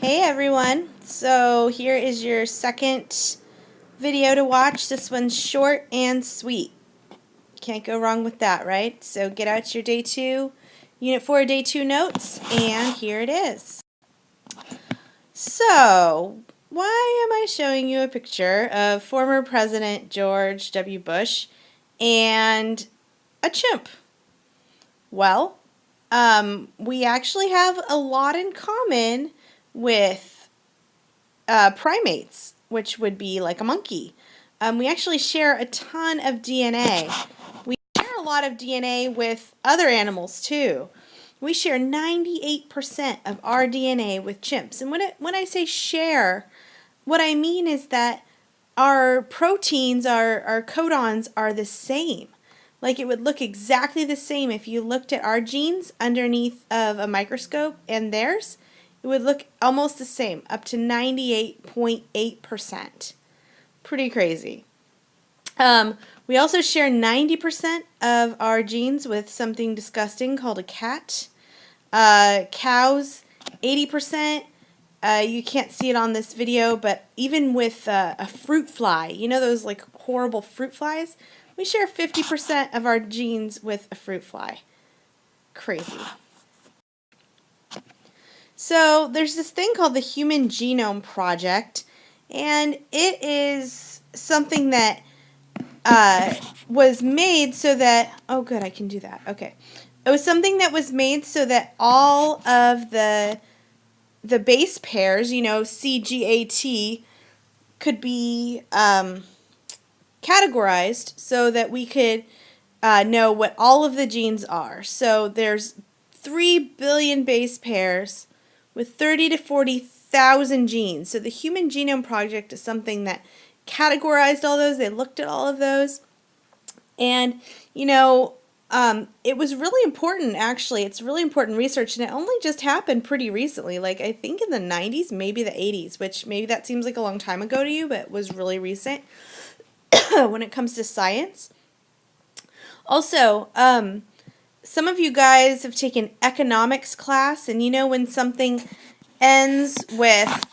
Hey everyone, so here is your second video to watch. This one's short and sweet. Can't go wrong with that, right? So get out your day 2, Unit 4 day 2 notes, and here it is. So, why am I showing you a picture of former President George W. Bush and a chimp? Well, we actually have a lot in common with primates, which would be like a monkey. We actually share a ton of DNA. We share a lot of DNA with other animals too. We share 98% of our DNA with chimps. And when I say share, what I mean is that our proteins, our codons are the same. Like it would look exactly the same if you looked at our genes underneath of a microscope and theirs. It would look almost the same, up to 98.8%. Pretty crazy. We also share 90% of our genes with something disgusting called a cat. Cows, 80%. You can't see it on this video, but even with a fruit fly, you know those like horrible fruit flies? We share 50% of our genes with a fruit fly. Crazy. So there's this thing called the Human Genome Project, and it is something that was made so that, oh good, I can do that, okay. It was something that was made so that all of the base pairs, you know, CGAT, could be categorized so that we could know what all of the genes are. So there's 3 billion base pairs with 30 to 40,000 genes. So the Human Genome Project is something that categorized all those. They looked at all of those. And, you know, it was really important, actually. It's really important research, and it only just happened pretty recently. Like, I think in the 90s, maybe the 80s, which maybe that seems like a long time ago to you, but it was really recent when it comes to science. Also, some of you guys have taken economics class, and you know when something ends with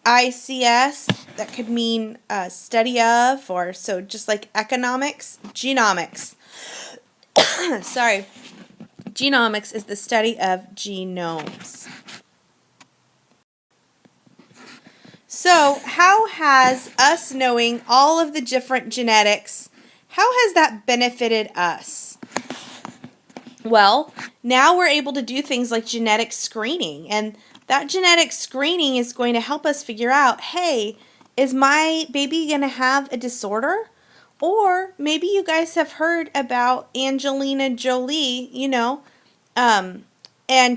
ICS, that could mean study of, or so just like economics, genomics. Sorry. Genomics is the study of genomes. So, how has us knowing all of the different genetics, how has that benefited us? Well, now we're able to do things like genetic screening, and that genetic screening is going to help us figure out, hey, is my baby going to have a disorder? Or maybe you guys have heard about Angelina Jolie, you know, and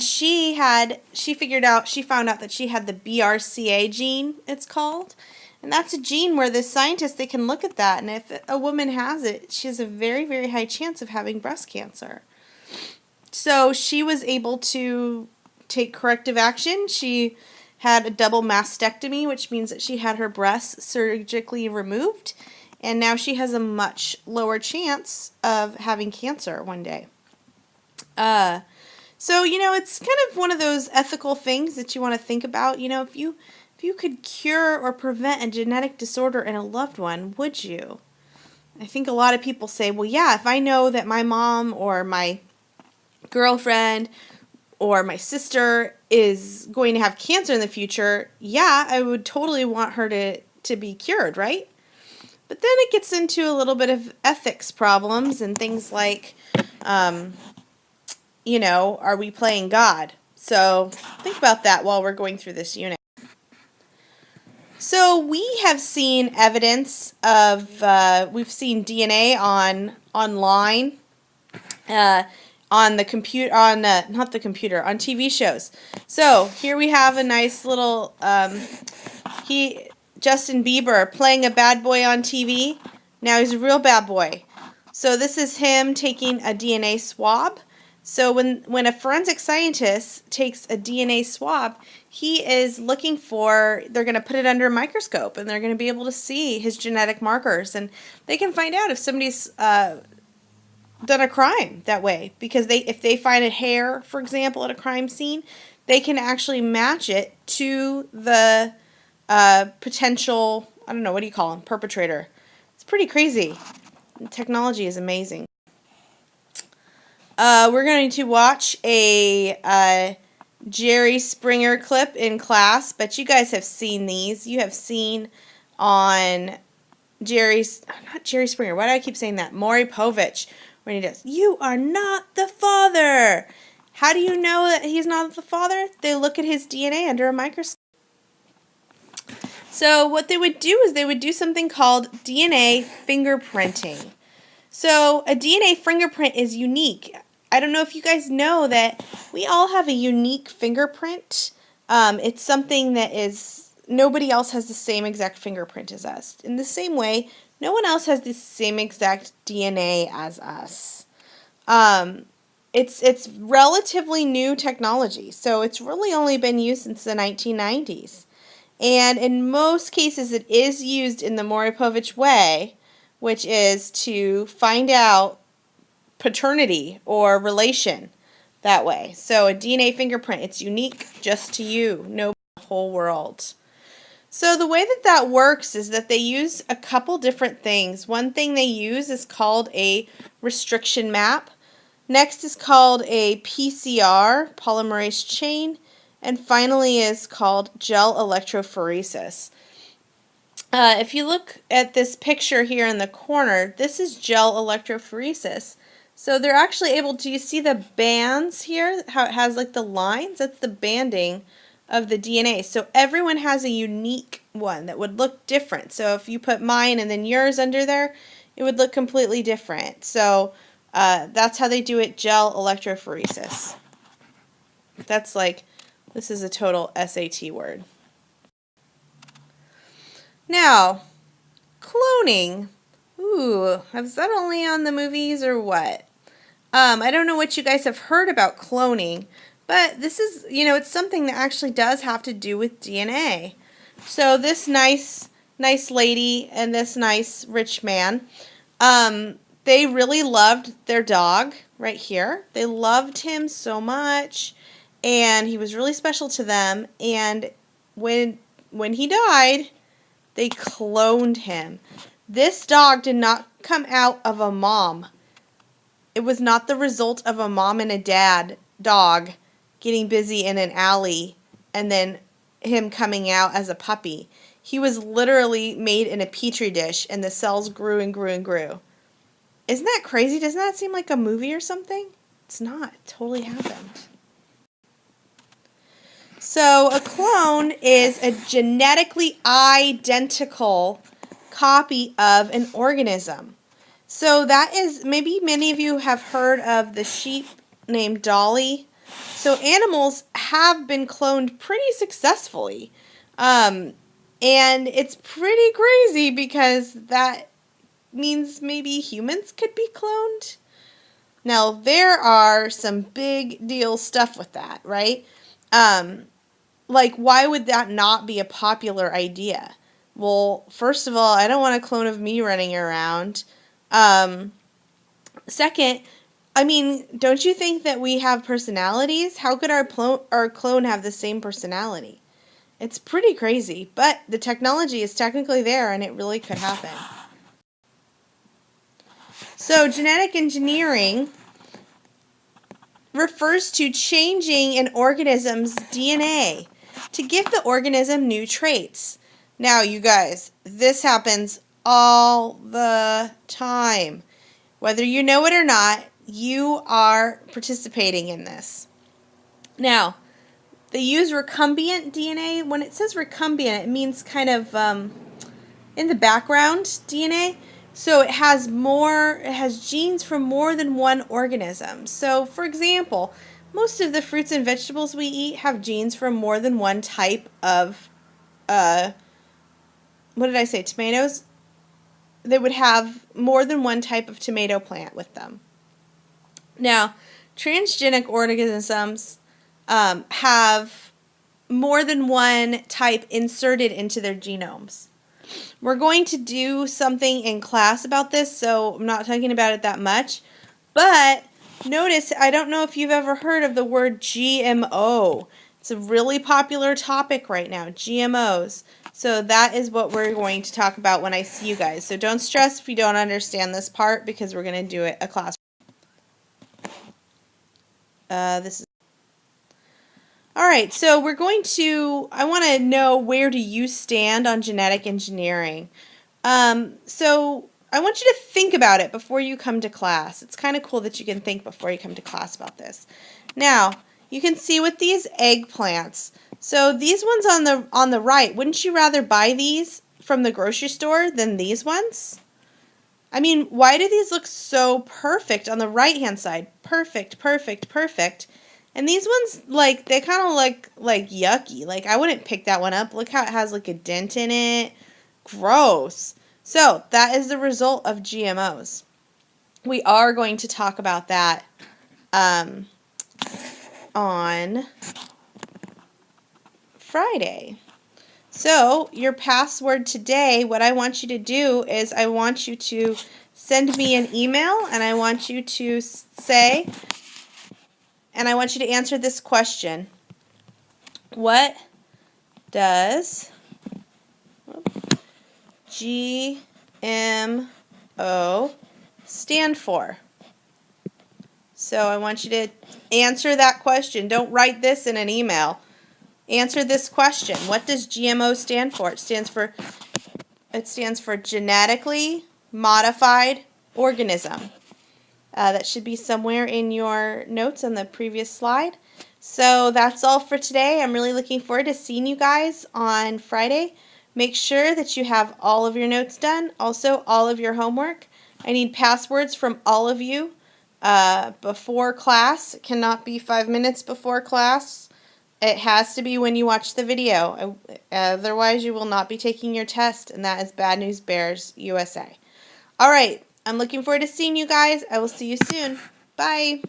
she found out that she had the BRCA gene, it's called. And that's a gene where the scientists, they can look at that, and if a woman has it, she has a very, very high chance of having breast cancer. So she was able to take corrective action. She had a double mastectomy, which means that she had her breasts surgically removed, and now she has a much lower chance of having cancer one day. So, you know, it's kind of one of those ethical things that you want to think about. You know, if you could cure or prevent a genetic disorder in a loved one, would you? I think a lot of people say, well, yeah, if I know that my mom or my girlfriend or my sister is going to have cancer in the future, yeah, I would totally want her to be cured, right? But then it gets into a little bit of ethics problems and things like, you know, are we playing God? So think about that while we're going through this unit. So we have seen evidence of, we've seen DNA online, on the computer, on not the computer, on TV shows. So here we have a nice little, Justin Bieber playing a bad boy on TV. Now he's a real bad boy. So this is him taking a DNA swab. So when a forensic scientist takes a DNA swab, he is looking for, they're going to put it under a microscope, and they're going to be able to see his genetic markers, and they can find out if somebody's done a crime that way, because if they find a hair, for example, at a crime scene, they can actually match it to the potential, I don't know, what do you call him, perpetrator. It's pretty crazy. Technology is amazing. We're going to watch a Jerry Springer clip in class, but you guys have seen these. You have seen on not Jerry Springer, why do I keep saying that? Maury Povich, when he does, "You are not the father." How do you know that he's not the father? They look at his DNA under a microscope. So what they would do is they would do something called DNA fingerprinting. So a DNA fingerprint is unique. I don't know if you guys know that we all have a unique fingerprint. It's something that nobody else has the same exact fingerprint as us. In the same way, no one else has the same exact DNA as us. It's relatively new technology, so it's really only been used since the 1990s. And in most cases, it is used in the Maury Povich way, which is to find out paternity or relation that way. So a DNA fingerprint, it's unique just to you, no the whole world. So the way that works is that they use a couple different things. One thing they use is called a restriction map. Next is called a PCR, polymerase chain. And finally is called gel electrophoresis. If you look at this picture here in the corner, this is gel electrophoresis. So they're actually able to, you see the bands here, how it has like the lines? That's the banding of the DNA. So everyone has a unique one that would look different. So if you put mine and then yours under there, it would look completely different. So that's how they do it, gel electrophoresis. That's like, this is a total SAT word. Now, cloning. Ooh, is that only on the movies or what? I don't know what you guys have heard about cloning, but this is, it's something that actually does have to do with DNA. So this nice lady and this nice rich man, they really loved their dog right here. They loved him so much, and he was really special to them. And when he died, they cloned him. This dog did not come out of a mom. It was not the result of a mom and a dad dog getting busy in an alley and then him coming out as a puppy. He was literally made in a petri dish, and the cells grew and grew and grew. Isn't that crazy? Doesn't that seem like a movie or something? It's not. It totally happened. So a clone is a genetically identical copy of an organism. So that is, maybe many of you have heard of the sheep named Dolly. So animals have been cloned pretty successfully. And it's pretty crazy because that means maybe humans could be cloned. Now, there are some big deal stuff with that, right? Like, why would that not be a popular idea? Well, first of all, I don't want a clone of me running around. Second, I mean, don't you think that we have personalities? How could our clone have the same personality? It's pretty crazy, but the technology is technically there, and it really could happen. So, genetic engineering refers to changing an organism's DNA to give the organism new traits. Now, you guys, this happens all the time. Whether you know it or not, you are participating in this. Now, they use recombinant DNA. When it says recombinant, it means kind of in the background DNA. So it has genes from more than one organism. So, for example, most of the fruits and vegetables we eat have genes from more than one type of, tomatoes? They would have more than one type of tomato plant with them. Now, transgenic organisms have more than one type inserted into their genomes. We're going to do something in class about this, so I'm not talking about it that much. But notice, I don't know if you've ever heard of the word GMO. It's a really popular topic right now, GMOs. So that is what we're going to talk about when I see you guys. So don't stress if you don't understand this part because we're going to do it a class. Alright, so we're going to, I want to know, where do you stand on genetic engineering? So I want you to think about it before you come to class. It's kind of cool that you can think before you come to class about this. Now, you can see with these eggplants, so these ones on the right, wouldn't you rather buy these from the grocery store than these ones? I mean, why do these look so perfect on the right-hand side? Perfect, perfect, perfect. And these ones, like, they kind of look like yucky. Like, I wouldn't pick that one up. Look how it has, like, a dent in it. Gross. So, that is the result of GMOs. We are going to talk about that on Friday. So, your password today, what I want you to do is I want you to send me an email, and I want you to say, and I want you to answer this question. What does GMO stand for? So I want you to answer that question. Don't write this in an email. Answer this question. What does GMO stand for? It stands for genetically modified organism. That should be somewhere in your notes on the previous slide. So that's all for today. I'm really looking forward to seeing you guys on Friday. Make sure that you have all of your notes done, also all of your homework. I need passwords from all of you before class. It cannot be 5 minutes before class. It has to be when you watch the video. Otherwise, you will not be taking your test, and that is Bad News Bears USA. All right. I'm looking forward to seeing you guys. I will see you soon. Bye.